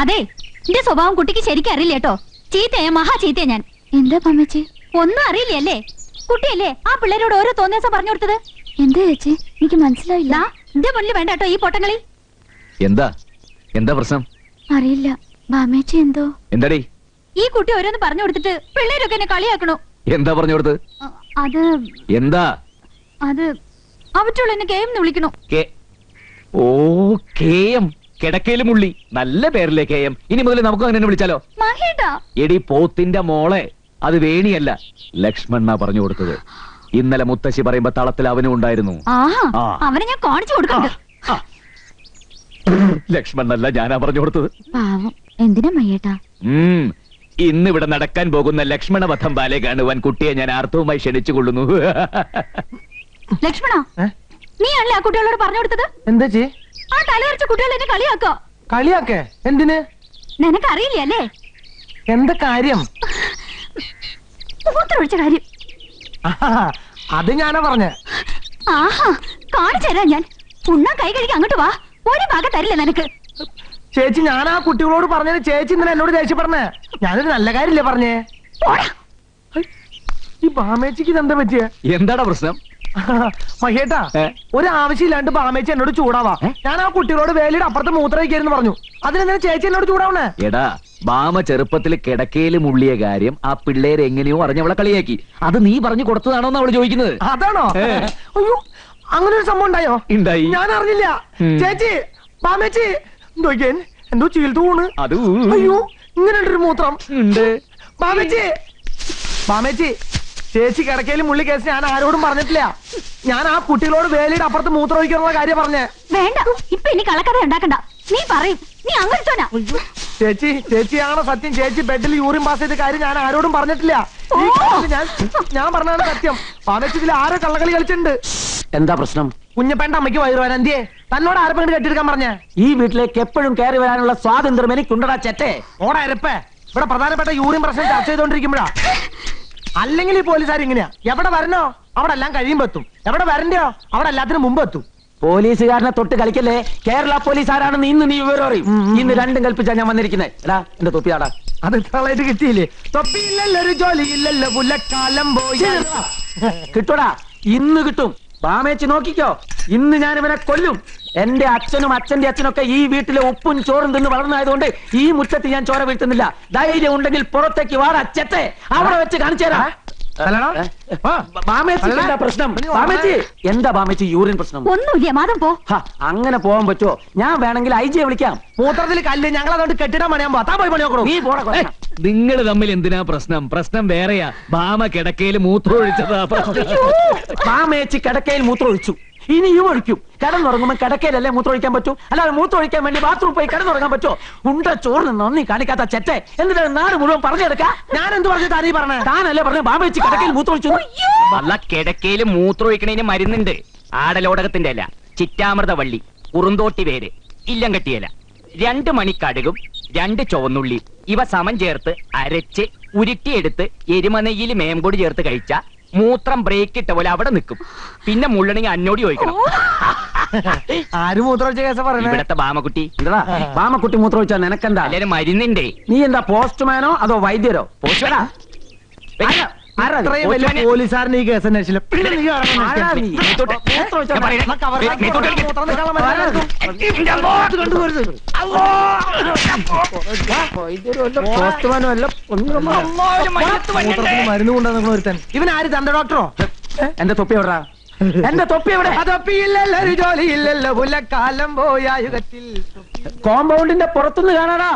അതെ, എന്റെ സ്വഭാവം കുട്ടിക്ക് ശരിക്കും അറിയില്ല കേട്ടോ. ചീത്തയാ, മഹാ ചീത്തയാ ഞാൻ. എന്താ പമ്മച്ചി? ഒന്നും അറിയില്ലല്ലേ? കുട്ടിയല്ലേ ആ പിള്ളേരോട് ഓരോ തോന്നിയാസം പറഞ്ഞു കൊടുത്തത്? എന്താ ചേച്ചി? എനിക്ക് മനസ്സിലായില്ല. എന്റെ മുന്നിൽ വേണ്ട കേട്ടോ ഈ പൊട്ടങ്ങളി. എന്താ എന്താ പ്രശ്നം? അറിയില്ല. ബാമേച്ചി എന്തോ. എന്താടി? ഈ കുട്ടി ഓരോന്ന് പറഞ്ഞു കൊടുത്തിട്ട് പിള്ളേരൊക്കെ എന്നെ കളിയാക്കണു. എന്താ പറഞ്ഞു കൊടുത്ത്? അത് എന്താ? അത് അവറ്റുള്ള എന്നെ കേം വിളിക്കണു. ഓ, കേയം. കിടക്കയിലും മുള്ളി. നല്ല പേരല്ലേ കേയം. ഇനി മുതൽ നമുക്ക് അങ്ങനെ വിളിച്ചാലോ? മഹേട്ടാ. എടി പോത്തിന്റെ മോളെ, അത് വേണിയല്ല, ലക്ഷ്മണ പറഞ്ഞു കൊടുത്തത്. ഇന്നലെ മുത്തശ്ശി പറയുമ്പോ തളത്തിൽ അവനും ഉണ്ടായിരുന്നു. അവനെ ഞാൻ കാണിച്ചു കൊടുക്കണ്ട. ലക്ഷ്മണല്ല, ഞാനാ പറഞ്ഞു കൊടുത്തത്. പാവം. എന്തിനാ മയ്യേട്ടാ? ഇന്നിവിടെ നടക്കാൻ പോകുന്ന ലക്ഷ്മണ വധം ബാലെ കാണുവാൻ കുട്ടിയെ ഞാൻ ആർത്തവുമായി ക്ഷണിച്ചു കൊള്ളുന്നു. ലക്ഷ്മണ, നീയാണല്ലേ ആ കുട്ടികളോട് പറഞ്ഞു കൊടുത്തത്? എന്താ ചേ? ആ തലവരച്ച കുട്ടികൾ എന്നെ കളിയാക്കോ? കളിയാക്കേ? എന്തിന്? നിനക്കറിയില്ലേ അല്ലേ? എന്താ കാര്യം? മൂത്രമൊഴിച്ച കാര്യം. അത് ഞാനാ പറഞ്ഞേ. ആഹാ, കാണിച്ചു തരാം ഞാൻ. ഉണ്ണാൻ കൈ കഴിക്കാൻ അങ്ങോട്ട് വാ. ഒരു ഭാഗം തരില്ല നിനക്ക്. ചേച്ചി, ഞാൻ ആ കുട്ടികളോട് പറഞ്ഞത് ചേച്ചി ഇന്നലെ എന്നോട് ദേഷ്യപ്പെടണേ. ഞാനൊരു നല്ല കാര്യല്ലേ പറഞ്ഞേ. ഈ ബാമേച്ചിക്ക് ഇതെന്താ പറ്റിയ? എന്താടാ പ്രശ്നം? മഹേട്ടാ, ഒരു ആവശ്യമില്ലാണ്ട് ബാമേച്ചി എന്നോട് ചൂടാവാ. ഞാൻ ആ കുട്ടികളോട് വേലിയുടെ അപ്പുറത്ത് മൂത്രമൊഴിക്കായിരുന്നു പറഞ്ഞു. അതിനെന്താ ചേച്ചി എന്നോട് ചൂടാവണേ? എടാ, ബാമ ചെറുപ്പത്തിൽ കിടക്കയിൽ മുള്ളിയ കാര്യം ആ പിള്ളേരെ എങ്ങനെയോ അറിഞ്ഞവളെ കളിയാക്കി. അത് നീ പറഞ്ഞു കൊടുത്തതാണോന്ന് അവള് ചോദിക്കുന്നത്. അതാണോ? അയ്യോ, അങ്ങനെ ഒരു സംഭവം ഉണ്ടായോ? ഉണ്ടായി. ഞാൻ അറിഞ്ഞില്ല. ചേച്ചി, ബാമേച്ചി എന്തോ ചീൽത്തു പോണ്. അത് അയ്യോ, ഇങ്ങനെയുണ്ടൊരു മൂത്രം ഉണ്ട്. ബാമേച്ചി, ചേച്ചി കിടക്കയിൽ മുള്ളി കേസ് ഞാൻ ആരോടും പറഞ്ഞിട്ടില്ല. ഞാൻ ആ കുട്ടികളോട് വേലിയുടെ അപ്പുറത്ത് മൂത്രം ഒഴിക്കാനുള്ള കാര്യം പറഞ്ഞേ. വേണ്ട, ഇപ്പൊ ഇനി കള്ളക്കഥ ഉണ്ടാക്കണ്ട. നീ പറയും, നീ അങ്ങോട്ടാ. ചേച്ചിയാണോ സത്യം? ചേച്ചി ബെഡിൽ യൂറിൻ പാസ് ചെയ്ത കാര്യം ഞാൻ ആരോടും പറഞ്ഞിട്ടില്ല. ഞാൻ പറഞ്ഞാണ് സത്യം. ബാമേച്ചി, ഇതിൽ ആരോ കള്ളക്കളി കളിച്ചിട്ടുണ്ട്. എന്താ പ്രശ്നം? കുഞ്ഞപ്പേണ്ട അമ്മയ്ക്ക് വയറുവാൻ എന്തിയെ? തന്നോട് ആരെങ്കിലും കെട്ടിയെടുക്കാൻ പറഞ്ഞേ? ഈ വീട്ടിലേക്ക് എപ്പോഴും കയറി വരാനുള്ള സ്വാതന്ത്ര്യം എനിക്കുണ്ടടാ ചെറ്റേ. ഓടാ അരപ്പേ. ഇവിടെ പ്രധാനപ്പെട്ട യൂറിൻ പ്രശ്നം ചർച്ച ചെയ്തോണ്ടിരിക്കുമ്പോഴാ. അല്ലെങ്കിൽ ഈ പോലീസുകാർ ഇങ്ങനെയാ. എവിടെ വരണോ അവിടെ എല്ലാം കഴിയുമ്പോ എത്തും. എവിടെ വരണ്ടോ അവിടെ എല്ലാത്തിനും മുമ്പ് എത്തും. പോലീസുകാരനെ തൊട്ട് കളിക്കല്ലേ. കേരള പോലീസ് ആരാണെന്ന് ഇന്ന് നീ വിവരം അറിയും. ഇന്ന് രണ്ടും കൽപ്പിച്ചാ ഞാൻ വന്നിരിക്കുന്നത്. എടാ, എന്റെ തൊപ്പിയാടാ. അത് ഇത്രളായിട്ട് കിട്ടിയില്ലേ? തൊപ്പിയില്ലല്ലോ, ഒരു ജോലി ഇല്ലല്ലോ, പുല്ലക്കാലം പോയി. കിട്ടൂടാ, ഇന്ന് കിട്ടും. ബാമേച്ചി നോക്കിക്കോ, ഇന്ന് ഞാൻ ഇവനെ കൊല്ലും. എന്റെ അച്ഛനും അച്ഛന്റെ അച്ഛനൊക്കെ ഈ വീട്ടിലെ ഉപ്പും ചോറും തിന്ന് വളർന്നതുകൊണ്ട് ഈ മുറ്റത്ത് ഞാൻ ചോര വീഴ്ത്തുന്നില്ല. ധൈര്യം ഉണ്ടെങ്കിൽ പുറത്തേക്ക് വാടാ ചെത്തെ. അവിടെ വെച്ച് കാണിച്ചു തരാം. പ്രശ്നം ബാമേച്ചി? എന്താ ബാമേച്ചി യൂറിൻ പ്രശ്നം? ഒന്നുമില്ല, മാതം പോ. അങ്ങനെ പോകാൻ പറ്റുമോ? ഞാൻ വേണമെങ്കിൽ ഐജിയെ വിളിക്കാം. മൂത്രത്തിൽ കല്ല്. ഞങ്ങൾ അതുകൊണ്ട് കെട്ടിടാൻ പണിയാൻ പോവാ. പോയി പണിയോക്കണോ? നീ പോടാ. നിങ്ങൾ തമ്മിൽ എന്തിനാ പ്രശ്നം? പ്രശ്നം വേറെയാ. ബാമ കിടക്കയിൽ മൂത്രം ഒഴിച്ചതാ പ്രശ്നം. ബാമേച്ചി കിടക്കയിൽ മൂത്രം ഒഴിച്ചു. ഇനിയും ഒഴിക്കും. കിടന്നുറങ്ങുമ്പോൾ കിടക്കയിലല്ലേ മൂത്രം ഒഴിക്കാൻ പറ്റൂ? അല്ലാതെ മൂത്രം ഒഴിക്കാൻ വേണ്ടി ബാത്റൂം പോയി കിടന്നുറങ്ങാൻ പറ്റോ? ഉണ്ട ചോറിന് നന്ദി കാണിക്കാത്ത ചെറ്റെ. എന്നിട്ട് നാട് മുഴുവൻ പറഞ്ഞെടുക്കാം. ഞാൻ എന്ത് പറഞ്ഞു? താനീ പറഞ്ഞ? താനല്ലേ പറഞ്ഞ ബാമേച്ചി കിടക്കയിൽ മൂത്രം ഒഴിച്ചു? അല്ല, കിടക്കയിൽ മൂത്രം ഒഴിക്കണേന് മരുന്നുണ്ട്. ആടലോടകത്തിന്റെ അല്ല, ചിറ്റാമൃത വള്ളി, ഉറുന്തോട്ടി വേര്, ഇല്ലം കെട്ടിയല, 2 മണി കടുകും 2 ചുവന്നുള്ളി ഇവ സമം ചേർത്ത് അരച്ച് ഉരുട്ടിയെടുത്ത് എരുമനെയ്യിൽ മേംകൊടി ചേർത്ത് കഴിച്ച മൂത്രം ബ്രേക്ക് ഇട്ട പോലെ അവിടെ നിൽക്കും. പിന്നെ മുള്ളണെങ്കിൽ അന്നോടി ചോദിക്കണം. ആര് മൂത്രം ഒഴിച്ച കേസ പറയുന്നത്? ഇവിടത്തെ ബാമക്കുട്ടി. എന്താ ബാമക്കുട്ടി മൂത്രം ഒഴിച്ചാൽ നിനക്കെന്താ? എല്ലാരും മരുന്നുണ്ടേ. നീ എന്താ പോസ്റ്റ്മാനോ അതോ വൈദ്യരോ? പോസ്റ്റ്മാനാ? ഇത്രയും വലിയ പോലീസുകാരൻ ഈ കേസ് അന്വേഷിച്ചില്ല. പിന്നെ നീ മരുന്ന് കൊണ്ടുവന്ന ഒരുത്തൻ. ഇവൻ ആര്? തന്റെ ഡോക്ടറോ? എന്റെ തൊപ്പി എവിടാ? എന്റെ തൊപ്പി എവിടെ? തൊപ്പിയില്ലല്ലോ, ഒരു ജോലി ഇല്ലല്ലോ, പുല്ലക്കാലം പോയ യുഗത്തിൽ. കോമ്പൗണ്ടിന്റെ പുറത്തുനിന്ന് കാണാടാ.